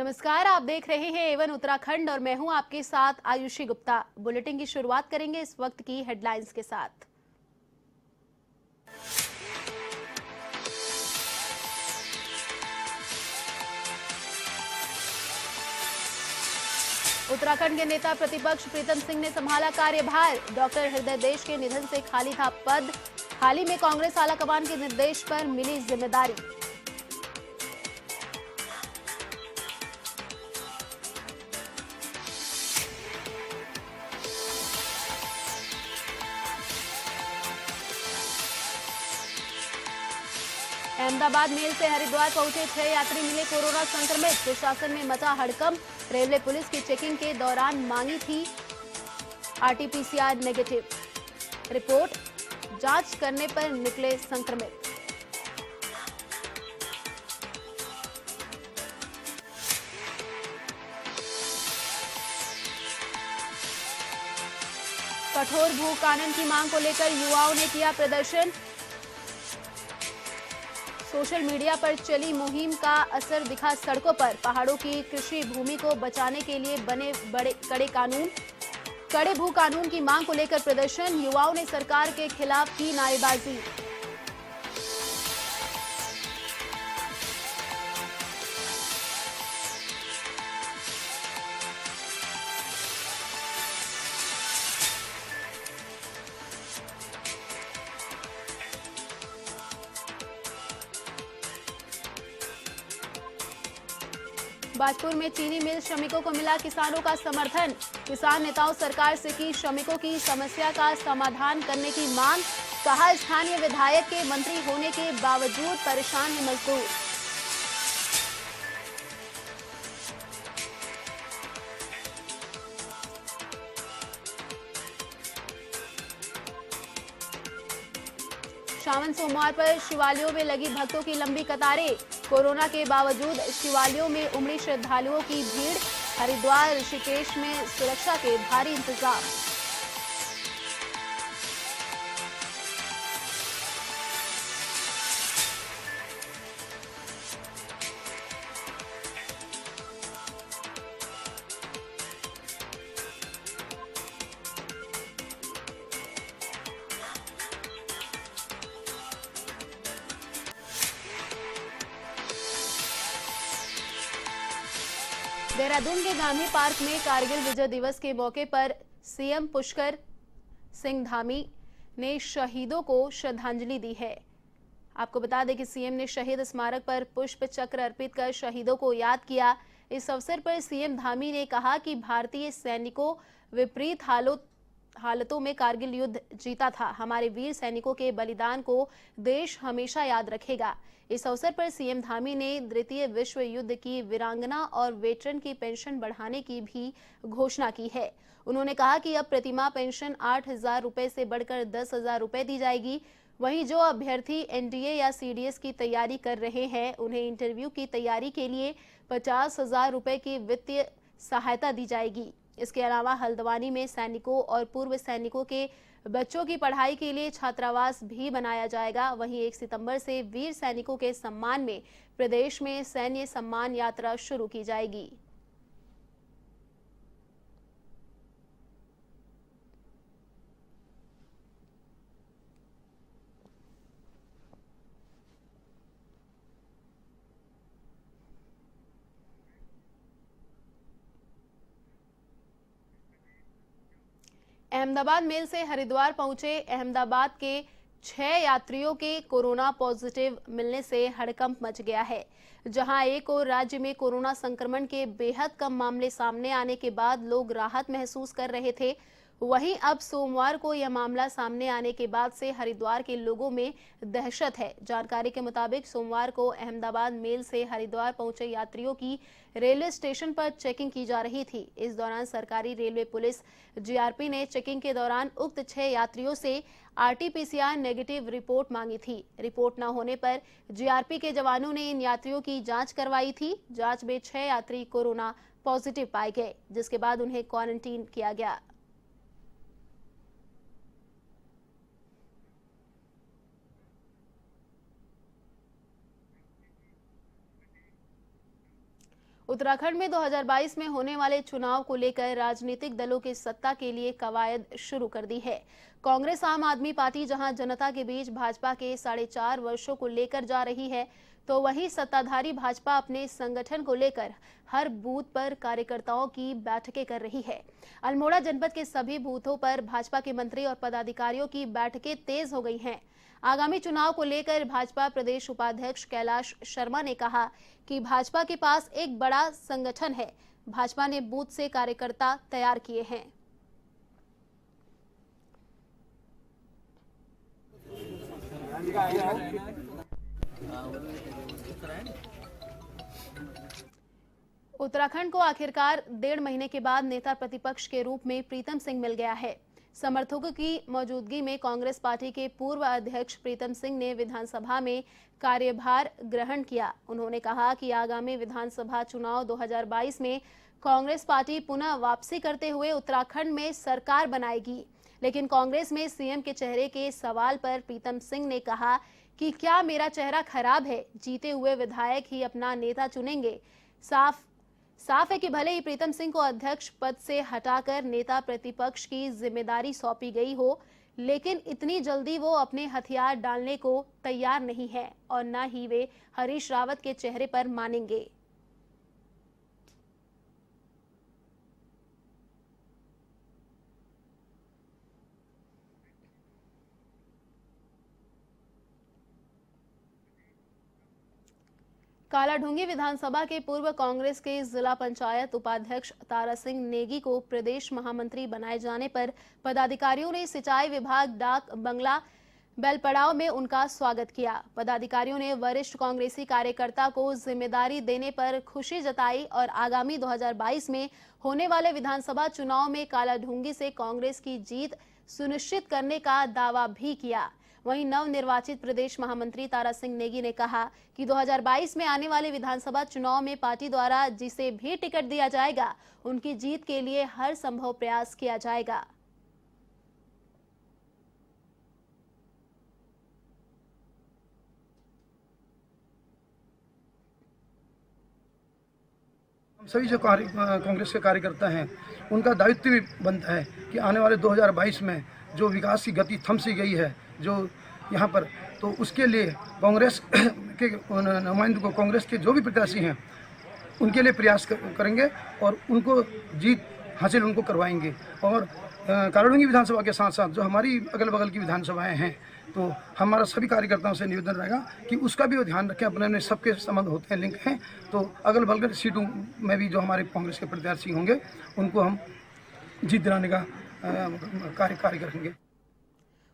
नमस्कार, आप देख रहे हैं एवन उत्तराखंड और मैं हूं आपके साथ आयुषी गुप्ता। बुलेटिन की शुरुआत करेंगे इस वक्त की हेडलाइंस के साथ। उत्तराखंड के नेता प्रतिपक्ष प्रीतम सिंह ने संभाला कार्यभार। डॉक्टर हृदय देश के निधन से खाली था पद। हाल ही में कांग्रेस आलाकमान के निर्देश पर मिली जिम्मेदारी। अहमदाबाद मेल से हरिद्वार पहुंचे 6 यात्री मिले कोरोना संक्रमित। प्रशासन में मचा हड़कंप। रेलवे पुलिस की चेकिंग के दौरान मांगी थी आरटीपीसीआर नेगेटिव रिपोर्ट। जांच करने पर निकले संक्रमित। कठोर भू कानून की मांग को लेकर युवाओं ने किया प्रदर्शन। सोशल मीडिया पर चली मुहिम का असर दिखा सड़कों पर। पहाड़ों की कृषि भूमि को बचाने के लिए बने बड़े कड़े भू कानून की मांग को लेकर प्रदर्शन। युवाओं ने सरकार के खिलाफ की नारेबाजी। बाजपुर में चीनी मिल श्रमिकों को मिला किसानों का समर्थन। किसान नेताओं सरकार से की श्रमिकों की समस्या का समाधान करने की मांग। कहा स्थानीय विधायक के मंत्री होने के बावजूद परेशान है मजदूर। श्रावण सोमवार पर शिवालयों में लगी भक्तों की लंबी कतारें। कोरोना के बावजूद शिवालयों में उमड़ी श्रद्धालुओं की भीड़। हरिद्वार ऋषिकेश में सुरक्षा के भारी इंतजाम। देहरादून के गांधी पार्क में कारगिल विजय दिवस के मौके पर सीएम पुष्कर सिंह धामी ने शहीदों को श्रद्धांजलि दी है। आपको बता दें कि सीएम ने शहीद स्मारक पर पुष्प चक्र अर्पित कर शहीदों को याद किया। इस अवसर पर सीएम धामी ने कहा कि भारतीय सैनिकों विपरीत हालतों में कारगिल युद्ध जीता था। हमारे वीर सैनिकों के बलिदान को देश हमेशा याद रखेगा। इस अवसर पर सीएम धामी ने द्वितीय विश्व युद्ध की वीरांगना और वेटरन की पेंशन बढ़ाने की भी घोषणा की है। उन्होंने कहा कि अब प्रतिमाह पेंशन 8,000 रुपए से बढ़कर 10,000 रुपए दी जाएगी। वहीं जो अभ्यर्थी एनडीए या सीडीएस की तैयारी कर रहे हैं उन्हें इंटरव्यू की तैयारी के लिए 50,000 रुपए की वित्तीय सहायता दी जाएगी। इसके अलावा हल्द्वानी में सैनिकों और पूर्व सैनिकों के बच्चों की पढ़ाई के लिए छात्रावास भी बनाया जाएगा। वहीं 1 सितंबर से वीर सैनिकों के सम्मान में प्रदेश में सैन्य सम्मान यात्रा शुरू की जाएगी। अहमदाबाद मेल से हरिद्वार पहुंचे अहमदाबाद के 6 यात्रियों के कोरोना पॉजिटिव मिलने से हड़कंप मच गया है। जहां एक और राज्य में कोरोना संक्रमण के बेहद कम मामले सामने आने के बाद लोग राहत महसूस कर रहे थे, वहीं अब सोमवार को यह मामला सामने आने के बाद से हरिद्वार के लोगों में दहशत है। जानकारी के मुताबिक सोमवार को अहमदाबाद मेल से हरिद्वार पहुंचे यात्रियों की रेलवे स्टेशन पर चेकिंग की जा रही थी। इस दौरान सरकारी रेलवे पुलिस जीआरपी ने चेकिंग के दौरान उक्त 6 यात्रियों से आरटीपीसीआर नेगेटिव रिपोर्ट मांगी थी। रिपोर्ट न होने पर जीआरपी के जवानों ने इन यात्रियों की जांच करवाई थी। जांच में 6 यात्री कोरोना पॉजिटिव पाए गए, जिसके बाद उन्हें क्वारंटीन किया गया। उत्तराखंड में 2022 में होने वाले चुनाव को लेकर राजनीतिक दलों की सत्ता के लिए कवायद शुरू कर दी है। कांग्रेस आम आदमी पार्टी जहां जनता के बीच भाजपा के 4.5 वर्षों को लेकर जा रही है, तो वहीं सत्ताधारी भाजपा अपने संगठन को लेकर हर बूथ पर कार्यकर्ताओं की बैठकें कर रही है। अल्मोड़ा जनपद के सभी बूथों पर भाजपा के मंत्री और पदाधिकारियों की बैठकें तेज हो गई हैं। आगामी चुनाव को लेकर भाजपा प्रदेश उपाध्यक्ष कैलाश शर्मा ने कहा कि भाजपा के पास एक बड़ा संगठन है। भाजपा ने बूथ से कार्यकर्ता तैयार किए हैं। उत्तराखंड को आखिरकार 1.5 महीने के बाद नेता प्रतिपक्ष के रूप में प्रीतम सिंह मिल गया है। समर्थकों की मौजूदगी में कांग्रेस पार्टी के पूर्व अध्यक्ष प्रीतम सिंह ने विधानसभा में कार्यभार ग्रहण किया। उन्होंने कहा कि आगामी विधानसभा चुनाव 2022 में कांग्रेस पार्टी पुनः वापसी करते हुए उत्तराखंड में सरकार बनाएगी। लेकिन कांग्रेस में सीएम के चेहरे के सवाल पर प्रीतम सिंह ने कहा कि क्या मेरा चेहरा खराब है? जीते हुए विधायक ही अपना नेता चुनेंगे। साफ है कि भले ही प्रीतम सिंह को अध्यक्ष पद से हटाकर नेता प्रतिपक्ष की जिम्मेदारी सौंपी गई हो, लेकिन इतनी जल्दी वो अपने हथियार डालने को तैयार नहीं है और न ही वे हरीश रावत के चेहरे पर मानेंगे। कालाढूंगी विधानसभा के पूर्व कांग्रेस के जिला पंचायत उपाध्यक्ष तारा सिंह नेगी को प्रदेश महामंत्री बनाए जाने पर पदाधिकारियों ने सिंचाई विभाग डाक बंगला बेलपड़ाव में उनका स्वागत किया। पदाधिकारियों ने वरिष्ठ कांग्रेसी कार्यकर्ता को जिम्मेदारी देने पर खुशी जताई और आगामी 2022 में होने वाले विधानसभा चुनाव में कालाढूंगी से कांग्रेस की जीत सुनिश्चित करने का दावा भी किया। वहीं नवनिर्वाचित प्रदेश महामंत्री तारा सिंह नेगी ने कहा कि 2022 में आने वाले विधानसभा चुनाव में पार्टी द्वारा जिसे भी टिकट दिया जाएगा, उनकी जीत के लिए हर संभव प्रयास किया जाएगा। सभी जो कांग्रेस के कार्यकर्ता हैं, उनका दायित्व भी बनता है कि आने वाले 2022 में जो विकास की गति थम सी गई है जो यहाँ पर, तो उसके लिए कांग्रेस के नुमाइंदों को, कांग्रेस के जो भी प्रत्याशी हैं उनके लिए प्रयास करेंगे और उनको जीत हासिल उनको करवाएंगे। और कालाढूंगी विधानसभा के साथ साथ जो हमारी अगल बगल की विधानसभाएं हैं, तो हमारा सभी कार्यकर्ताओं से निवेदन रहेगा कि उसका भी ध्यान रखें। अपने सबके संबंध होते हैं, लिंक हैं, तो अगल बगल सीटों में भी जो हमारे कांग्रेस के प्रत्याशी होंगे उनको हम जीत दिलाने का कार्य करेंगे।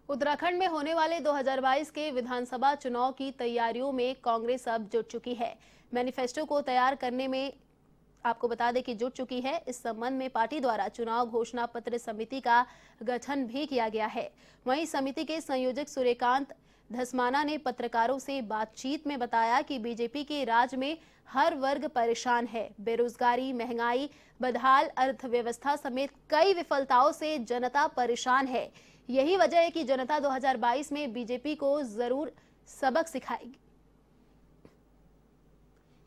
उत्तराखंड में होने वाले 2022 के विधानसभा चुनाव की तैयारियों में कांग्रेस अब जुट चुकी है। मैनिफेस्टो को तैयार करने में आपको बता दें कि जुट चुकी है। इस संबंध में पार्टी द्वारा चुनाव घोषणा पत्र समिति का गठन भी किया गया है। वहीं समिति के संयोजक सूर्यकांत धसमाना ने पत्रकारों से बातचीत में बताया कि बीजेपी के राज में हर वर्ग परेशान है। बेरोजगारी, महंगाई, बदहाल अर्थव्यवस्था समेत कई विफलताओं से जनता परेशान है। यही वजह है कि जनता 2022 में बीजेपी को जरूर सबक सिखाएगी।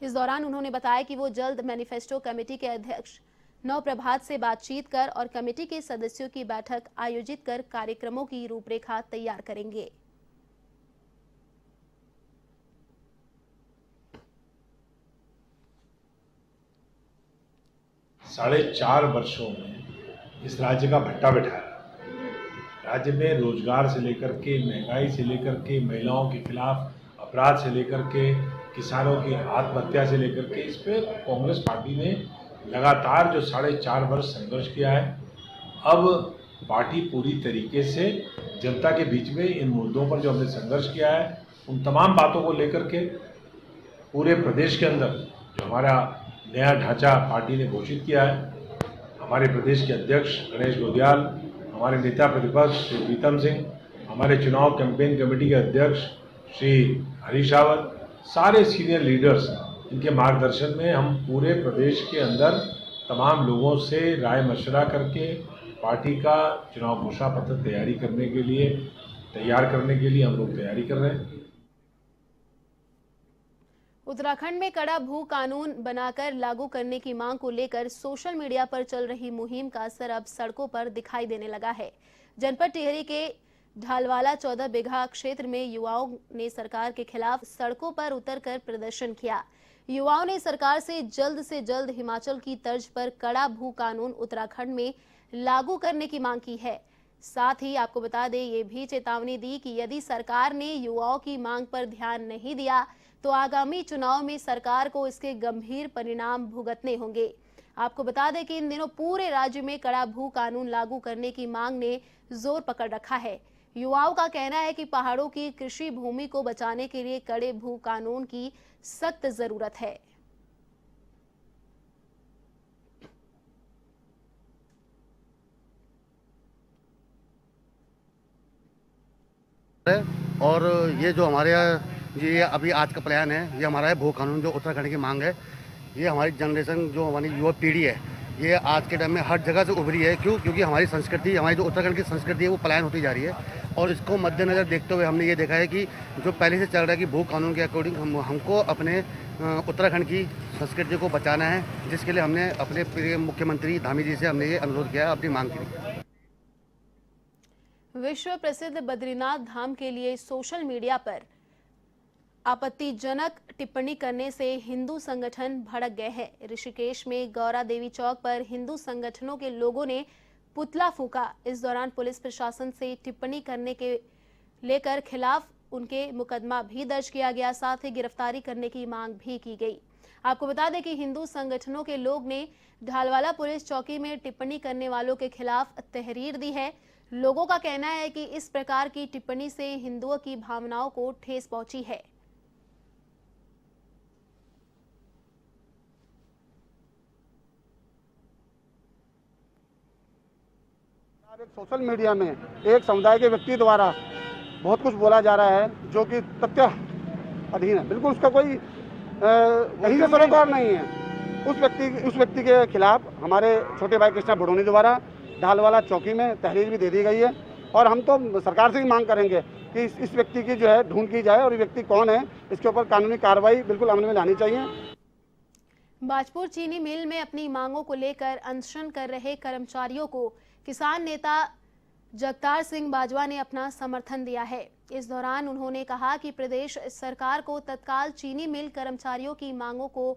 इस दौरान उन्होंने बताया कि वो जल्द मैनिफेस्टो कमेटी के अध्यक्ष नवप्रभात से बातचीत कर और कमेटी के सदस्यों की बैठक आयोजित कर कार्यक्रमों की रूपरेखा तैयार करेंगे। साढ़े 4 वर्षों में इस राज्य का भट्टा बैठाया। राज्य में रोजगार से लेकर के, महंगाई से लेकर के, महिलाओं के खिलाफ अपराध से लेकर के, किसानों की आत्महत्या से लेकर के, इस पे कांग्रेस पार्टी ने लगातार जो 4.5 वर्ष संघर्ष किया है। अब पार्टी पूरी तरीके से जनता के बीच में इन मुद्दों पर जो हमने संघर्ष किया है, उन तमाम बातों को लेकर के पूरे प्रदेश के अंदर जो हमारा नया ढांचा पार्टी ने घोषित किया है, हमारे प्रदेश के अध्यक्ष गणेश गोदियाल, हमारे नेता प्रतिपक्ष श्री प्रीतम सिंह, हमारे चुनाव कैंपेन कमेटी के अध्यक्ष श्री हरीश रावत, सारे सीनियर लीडर्स, इनके मार्गदर्शन में हम पूरे प्रदेश के अंदर तमाम लोगों से राय मशवरा करके पार्टी का चुनाव घोषणा पत्र तैयार करने के लिए हम लोग तैयारी कर रहे हैं। उत्तराखंड में कड़ा भू कानून बनाकर लागू करने की मांग को लेकर सोशल मीडिया पर चल रही मुहिम का असर अब सड़कों पर दिखाई देने लगा है। जनपद टिहरी के ढालवाला 14 बीघा क्षेत्र में युवाओं ने सरकार के खिलाफ सड़कों पर उतरकर प्रदर्शन किया। युवाओं ने सरकार से जल्द हिमाचल की तर्ज पर कड़ा भू कानून उत्तराखंड में लागू करने की मांग की है। साथ ही आपको बता दें, ये भी चेतावनी दी कि यदि सरकार ने युवाओं की मांग पर ध्यान नहीं दिया तो आगामी चुनाव में सरकार को इसके गंभीर परिणाम भुगतने होंगे। आपको बता दें कि इन दिनों पूरे राज्य में कड़ा भू कानून लागू करने की मांग ने जोर पकड़ रखा है। युवाओं का कहना है कि पहाड़ों की कृषि भूमि को बचाने के लिए कड़े भू कानून की सख्त जरूरत है। और ये जो हमारे ये अभी आज का प्लान है, ये हमारा है भू कानून जो उत्तराखंड की मांग है। ये हमारी जनरेशन जो हमारी युवा पीढ़ी है, ये आज के टाइम में हर जगह से उभरी है। क्योंकि हमारी संस्कृति, हमारी जो उत्तराखंड की संस्कृति है वो पलायन होती जा रही है। और इसको मद्देनजर देखते हुए हमने ये देखा है कि जो पहले से चल रहा है कि भू कानून के अकॉर्डिंग हमको अपने उत्तराखंड की संस्कृति को बचाना है, जिसके लिए हमने अपने प्रिय मुख्यमंत्री धामी जी से हमने ये अनुरोध किया, अपनी मांग की। विश्व प्रसिद्ध बद्रीनाथ धाम के लिए सोशल मीडिया पर आपत्तिजनक टिप्पणी करने से हिंदू संगठन भड़क गए हैं। ऋषिकेश में गौरा देवी चौक पर हिंदू संगठनों के लोगों ने पुतला फूंका। इस दौरान पुलिस प्रशासन से टिप्पणी करने के लेकर खिलाफ उनके मुकदमा भी दर्ज किया गया, साथ ही गिरफ्तारी करने की मांग भी की गई। आपको बता दें कि हिंदू संगठनों के लोग ने ढालवाला पुलिस चौकी में टिप्पणी करने वालों के खिलाफ तहरीर दी है। लोगों का कहना है कि इस प्रकार की टिप्पणी से हिंदुओं की भावनाओं को ठेस पहुंची है। सोशल मीडिया में एक समुदाय के व्यक्ति द्वारा बहुत कुछ बोला जा रहा है जो कि तथ्य अधीन है। बिल्कुल उसका कोई कहीं से सरोकार नहीं है। उस व्यक्ति के खिलाफ हमारे छोटे भाई कृष्णा बड़ोनी द्वारा ढालवाला चौकी में तहरीर भी दे दी गई है। और हम तो सरकार से ही मांग करेंगे कि इस व्यक्ति की जो है ढूंढ की जाए और ये व्यक्ति कौन है, इसके ऊपर कानूनी कार्रवाई बिल्कुल अमल में लानी चाहिए। बाजपुर चीनी मिल में अपनी मांगों को लेकर अनशन कर रहे कर्मचारियों को किसान नेता जगतार सिंह बाजवा ने अपना समर्थन दिया है। इस दौरान उन्होंने कहा कि प्रदेश सरकार को तत्काल चीनी मिल कर्मचारियों की मांगों को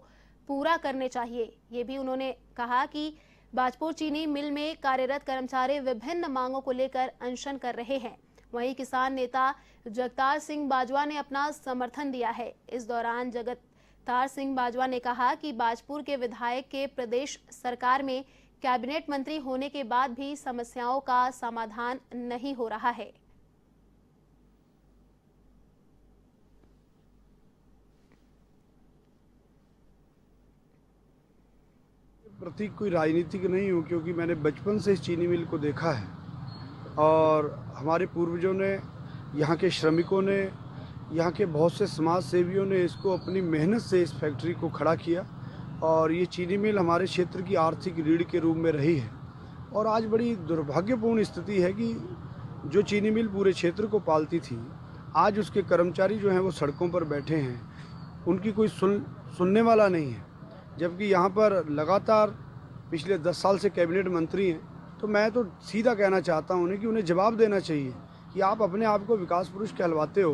पूरा करने चाहिए। ये भी उन्होंने कहा कि बाजपुर चीनी मिल में कार्यरत कर्मचारी विभिन्न मांगों को लेकर अनशन कर रहे हैं। वहीं किसान नेता जगतार सिंह बाजवा ने अपना समर्थन दिया है। इस दौरान जगतार सिंह बाजवा ने कहा कि बाजपुर के विधायक के प्रदेश सरकार में कैबिनेट मंत्री होने के बाद भी समस्याओं का समाधान नहीं हो रहा है। प्रतीक कोई राजनीतिक नहीं हूँ, क्योंकि मैंने बचपन से इस चीनी मिल को देखा है और हमारे पूर्वजों ने, यहाँ के श्रमिकों ने, यहाँ के बहुत से समाज सेवियों ने इसको अपनी मेहनत से इस फैक्ट्री को खड़ा किया और ये चीनी मिल हमारे क्षेत्र की आर्थिक रीढ़ के रूप में रही है। और आज बड़ी दुर्भाग्यपूर्ण स्थिति है कि जो चीनी मिल पूरे क्षेत्र को पालती थी, आज उसके कर्मचारी जो हैं वो सड़कों पर बैठे हैं, उनकी कोई सुनने वाला नहीं है। जबकि यहाँ पर लगातार पिछले 10 साल से कैबिनेट मंत्री हैं। तो मैं तो सीधा कहना चाहता हूँ उन्हें कि उन्हें जवाब देना चाहिए कि आप अपने आप को विकास पुरुष कहलवाते हो,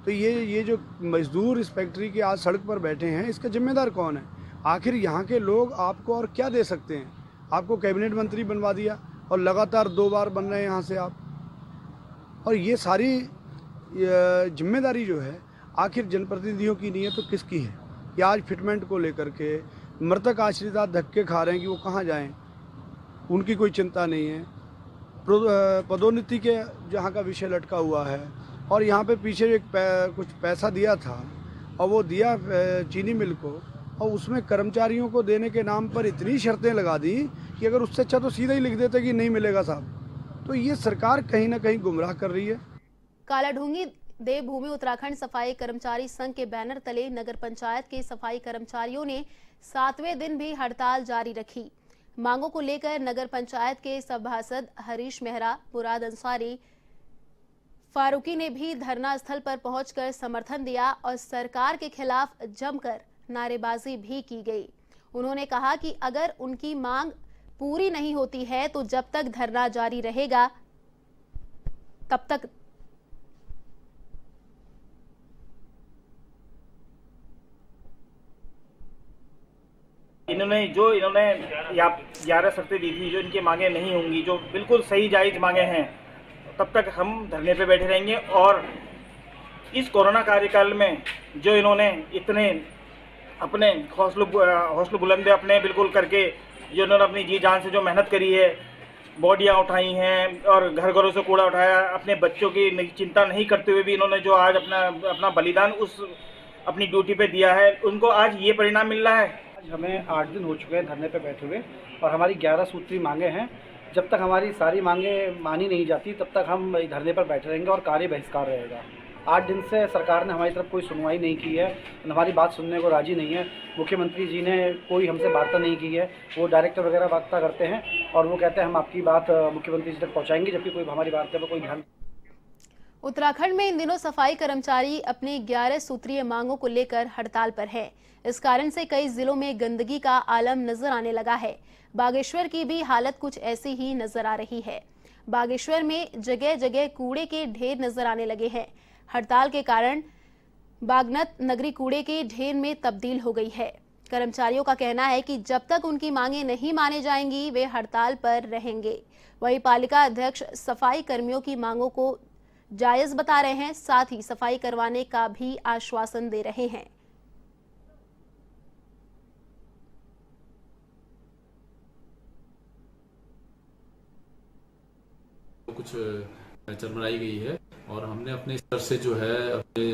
तो ये जो मजदूर इस फैक्ट्री के आज सड़क पर बैठे हैं, इसका जिम्मेदार कौन है? आखिर यहाँ के लोग आपको और क्या दे सकते हैं? आपको कैबिनेट मंत्री बनवा दिया और लगातार 2 बार बन रहे हैं यहाँ से आप। और ये सारी जिम्मेदारी जो है आखिर जनप्रतिनिधियों की नहीं है तो किसकी है? कि आज फिटमेंट को लेकर के मृतक आश्रित धक्के खा रहे हैं कि वो कहाँ जाएं, उनकी कोई चिंता नहीं है। पदोन्नति के जहाँ का विषय लटका हुआ है और यहाँ पे पीछे कुछ पैसा दिया था और वो दिया चीनी मिल को, और उसमें कर्मचारियों को देने के नाम पर इतनी शर्तें लगा दी कि अगर उससे अच्छा तो सीधा ही लिख देते कि नहीं मिलेगा साहब। तो ये सरकार कहीं ना कहीं गुमराह कर रही है। कालाढूंगी देवभूमि उत्तराखंड सफाई कर्मचारी संघ के बैनर तले नगर पंचायत के सफाई कर्मचारियों ने 7वें दिन भी हड़ताल जारी रखी। मांगों को लेकर नगर पंचायत के सभासद हरीश मेहरा, मुराद अंसारी, फारूकी ने भी धरना स्थल पर पहुंचकर समर्थन दिया और सरकार के खिलाफ जमकर नारेबाजी भी की गई। उन्होंने कहा कि अगर उनकी मांग पूरी नहीं होती है तो जब तक धरना जारी रहेगा तब तक इन्होंने 11 शर्तें दी थी, जो इनकी मांगे नहीं होंगी, जो बिल्कुल सही जायज मांगे हैं, तब तक हम धरने पे बैठे रहेंगे। और इस कोरोना कार्यकाल में जो इन्होंने इतने अपने हौसले बुलंद अपने बिल्कुल करके, जो इन्होंने अपनी जी जान से जो मेहनत करी है, बॉडियां उठाई हैं और घर घरों से कूड़ा उठाया, अपने बच्चों की चिंता नहीं करते हुए भी इन्होंने जो आज अपना बलिदान उस अपनी ड्यूटी पे दिया है, उनको आज ये परिणाम मिल रहा है। हमें 8 दिन हो चुके हैं धरने पे बैठे हुए और हमारी 11 सूत्री मांगे हैं। जब तक हमारी सारी मांगे मानी नहीं जाती तब तक हम धरने पर बैठे रहेंगे और कार्य बहिष्कार रहेगा। 8 दिन से सरकार ने हमारी तरफ कोई सुनवाई नहीं की है, हमारी बात सुनने को राजी नहीं है। मुख्यमंत्री जी ने कोई हमसे वार्ता नहीं की है, वो डायरेक्टर वगैरह वार्ता करते हैं और वो कहते हैं हम आपकी बात मुख्यमंत्री जी तक पहुँचाएंगे, जबकि कोई हमारी वार्ता पर कोई ध्यान। उत्तराखंड में इन दिनों सफाई कर्मचारी अपनी 11 सूत्रीय मांगों को लेकर हड़ताल पर हैं। इस कारण से कई जिलों में गंदगी का आलम नजर आने लगा है। बागेश्वर की भी हालत कुछ ऐसी ही नजर आ रही है। बागेश्वर में जगह जगह कूड़े के ढेर नजर आने लगे हैं। हड़ताल के कारण बागनत नगरी कूड़े के ढेर में तब्दील हो गई है। कर्मचारियों का कहना है कि जब तक उनकी मांगे नहीं माने जाएंगी वे हड़ताल पर रहेंगे। वहीं पालिका अध्यक्ष सफाई कर्मियों की मांगों को जायज बता रहे हैं, साथ ही सफाई करवाने का भी आश्वासन दे रहे हैं। कुछ चरमराई गई है और हमने अपने स्तर से जो है अपने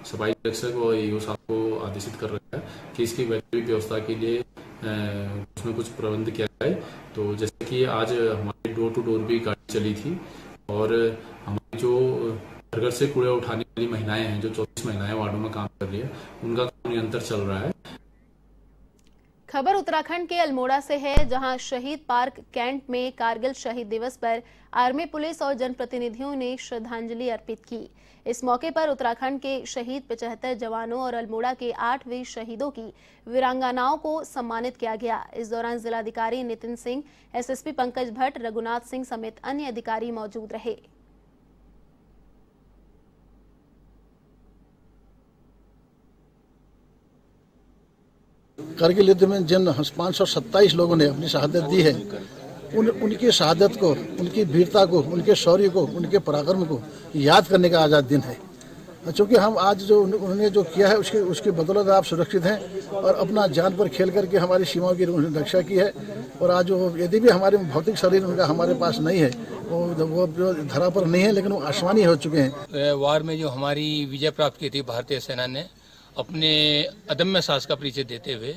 सफाई अधीक्षक और ईओ साहब को आदेशित कर रखा है कि इसकी वैकल्पिक व्यवस्था के लिए उसमें कुछ प्रबंध किया जाए। तो जैसे कि आज हमारी डोर टू डोर भी गाड़ी चली थी और हमारी जो घर से कूड़ा उठाने वाली महिलाएं हैं, जो 24 महिलाएं वार्डों में काम कर रही है, उनका काम निरंतर चल रहा है। खबर उत्तराखंड के अल्मोड़ा से है, जहां शहीद पार्क कैंट में कारगिल शहीद दिवस पर आर्मी, पुलिस और जनप्रतिनिधियों ने श्रद्धांजलि अर्पित की। इस मौके पर उत्तराखंड के शहीद 75 जवानों और अल्मोड़ा के 8 वीर शहीदों की वीरांगनाओं को सम्मानित किया गया। इस दौरान जिलाधिकारी नितिन सिंह, एसएसपी पंकज भट्ट, रघुनाथ सिंह समेत अन्य अधिकारी मौजूद रहे। कारगिल युद्ध में जिन 527 लोगों ने अपनी शहादत दी है, उनकी शहादत को, उनकी वीरता को, उनके शौर्य को, उनके पराक्रम को याद करने का आज़ाद दिन है। चूँकि हम आज जो उन्होंने जो किया है उसकी बदौलत आप सुरक्षित हैं और अपना जान पर खेल करके हमारी सीमाओं की रक्षा की है। और आज यदि भी हमारे भौतिक शरीर उनका हमारे पास नहीं है, वो धरा पर नहीं है, लेकिन वो आसमानी हो चुके हैं। वार में जो हमारी विजय प्राप्त की थी भारतीय सेना ने अपने अदम्य साहस का परिचय देते हुए,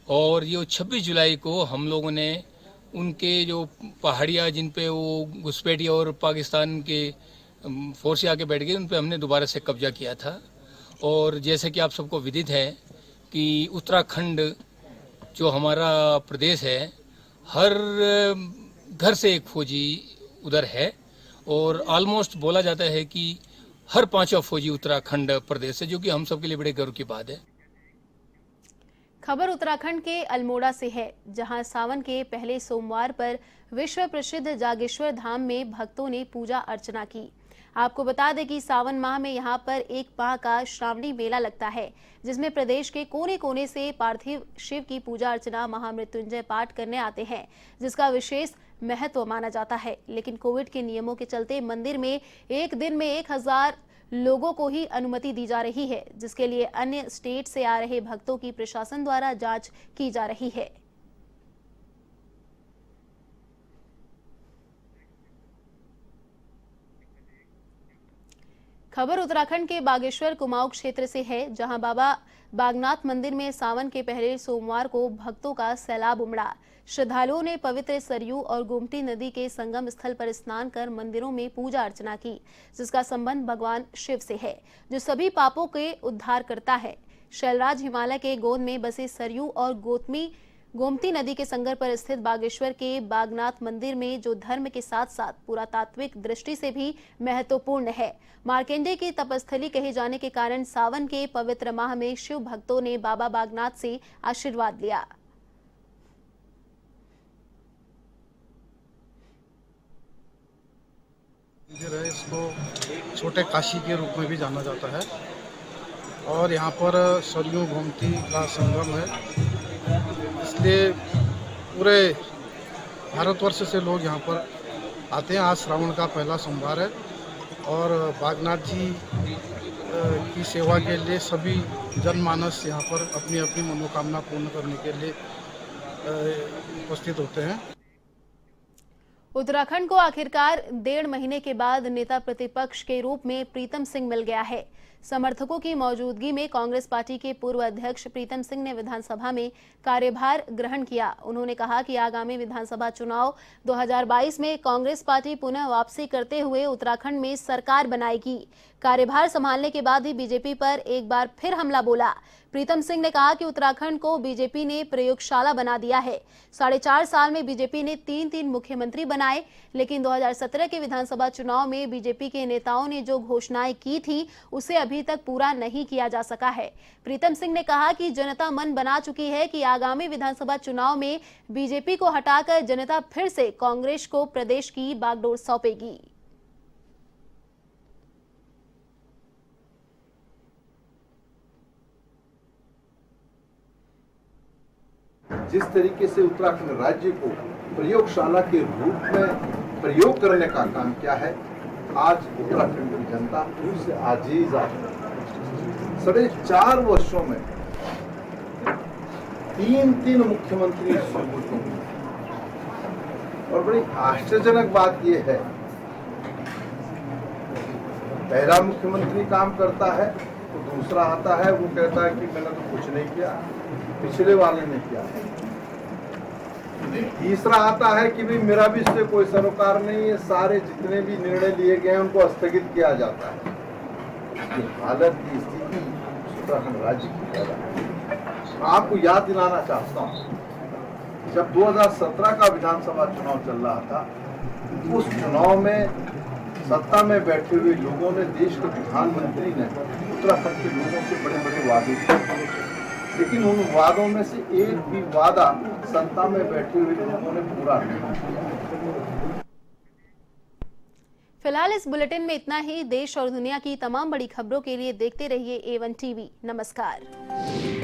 और ये 26 जुलाई को हम लोगों ने उनके जो पहाड़ियाँ जिन पे वो घुसपैठिया और पाकिस्तान के फोर्स आके बैठ गए, उन पे हमने दोबारा से कब्जा किया था। और जैसे कि आप सबको विदित है कि उत्तराखंड जो हमारा प्रदेश है, हर घर से एक फौजी उधर है और ऑलमोस्ट बोला जाता है कि हर 5वां फौजी उत्तराखंड प्रदेश से, जो कि हम सब के लिए बड़े गर्व की बात है। खबर उत्तराखंड के अल्मोड़ा से है, जहां सावन के पहले सोमवार पर विश्व प्रसिद्ध जागेश्वर धाम में भक्तों ने पूजा अर्चना की। आपको बता दें कि सावन माह में यहां पर एक माह का श्रावणी मेला लगता है, जिसमें प्रदेश के कोने कोने से पार्थिव शिव की पूजा अर्चना, महामृत्युंजय पाठ करने आते हैं, जिसका विशेष महत्व माना जाता है। लेकिन कोविड के नियमों के चलते मंदिर में एक दिन में 1000 लोगों को ही अनुमति दी जा रही है, जिसके लिए अन्य स्टेट से आ रहे भक्तों की प्रशासन द्वारा जांच की जा रही है। खबर उत्तराखंड के बागेश्वर कुमाऊं क्षेत्र से है, जहां बाबा बागनाथ मंदिर में सावन के पहले सोमवार को भक्तों का सैलाब उमड़ा। श्रद्धालुओं ने पवित्र सरयू और गोमती नदी के संगम स्थल पर स्नान कर मंदिरों में पूजा अर्चना की, जिसका संबंध भगवान शिव से है, जो सभी पापों के उद्धार करता है। शैलराज हिमालय के गोद में बसे सरयू और गोमती नदी के संगर पर स्थित बागेश्वर के बागनाथ मंदिर में, जो धर्म के साथ साथ पुरातात्विक दृष्टि से भी महत्वपूर्ण है। मार्कंडेय की तपस्थली कहे जाने के कारण सावन के पवित्र माह में शिव भक्तों ने बाबा बागनाथ से आशीर्वाद लिया। मंदिर है, इसको छोटे काशी के रूप में भी जाना जाता है और यहाँ पर सरयू गोमती का संगम है, इसलिए पूरे भारतवर्ष से लोग यहाँ पर आते हैं। आज श्रावण का पहला सोमवार है और बागनाथ जी की सेवा के लिए सभी जनमानस यहाँ पर अपनी अपनी मनोकामना पूर्ण करने के लिए उपस्थित होते हैं। उत्तराखंड को आखिरकार 1.5 महीने के बाद नेता प्रतिपक्ष के रूप में प्रीतम सिंह मिल गया है। समर्थकों की मौजूदगी में कांग्रेस पार्टी के पूर्व अध्यक्ष प्रीतम सिंह ने विधानसभा में कार्यभार ग्रहण किया। उन्होंने कहा कि आगामी विधानसभा चुनाव 2022 में कांग्रेस पार्टी पुनः वापसी करते हुए उत्तराखंड में सरकार बनाएगी। कार्यभार संभालने के बाद ही बीजेपी पर एक बार फिर हमला बोला। प्रीतम सिंह ने कहा कि उत्तराखंड को बीजेपी ने प्रयोगशाला बना दिया है। 4.5 साल में बीजेपी ने 3 मुख्यमंत्री बनाए, लेकिन 2017 के विधानसभा चुनाव में बीजेपी के नेताओं ने जो घोषणाएं की थी उसे अभी तक पूरा नहीं किया जा सका है। प्रीतम सिंह ने कहा कि जनता मन बना चुकी है कि आगामी विधानसभा चुनाव में बीजेपी को हटाकर जनता फिर से कांग्रेस को प्रदेश की बागडोर सौंपेगी। जिस तरीके से उत्तराखंड राज्य को प्रयोगशाला के रूप में प्रयोग करने का काम किया है, आज उत्तराखंड की जनता उससे आजीज आ गई। 4.5 वर्षों में 3 मुख्यमंत्री और बड़ी आश्चर्यजनक बात यह है, पहला मुख्यमंत्री काम करता है तो दूसरा आता है, वो कहता है कि मैंने तो कुछ नहीं किया, पिछले वाले ने किया। तीसरा आता है कि भाई मेरा भी इससे कोई सरोकार नहीं है, सारे जितने भी निर्णय लिए गए हैं उनको स्थगित किया जाता है। हालत की स्थिति उत्तराखंड राज्य की पैदा है। आपको याद दिलाना चाहता हूँ, जब 2017 का विधानसभा चुनाव चल रहा था, उस चुनाव में सत्ता में बैठे हुए लोगों ने, देश के प्रधानमंत्री ने उत्तराखंड के लोगों से बड़े-बड़े वादे किए, लेकिन उन वादों में से एक भी वादा सत्ता में बैठे हुए लोगों ने पूरा नहीं किया। फिलहाल इस बुलेटिन में इतना ही। देश और दुनिया की तमाम बड़ी खबरों के लिए देखते रहिए A1 TV। नमस्कार।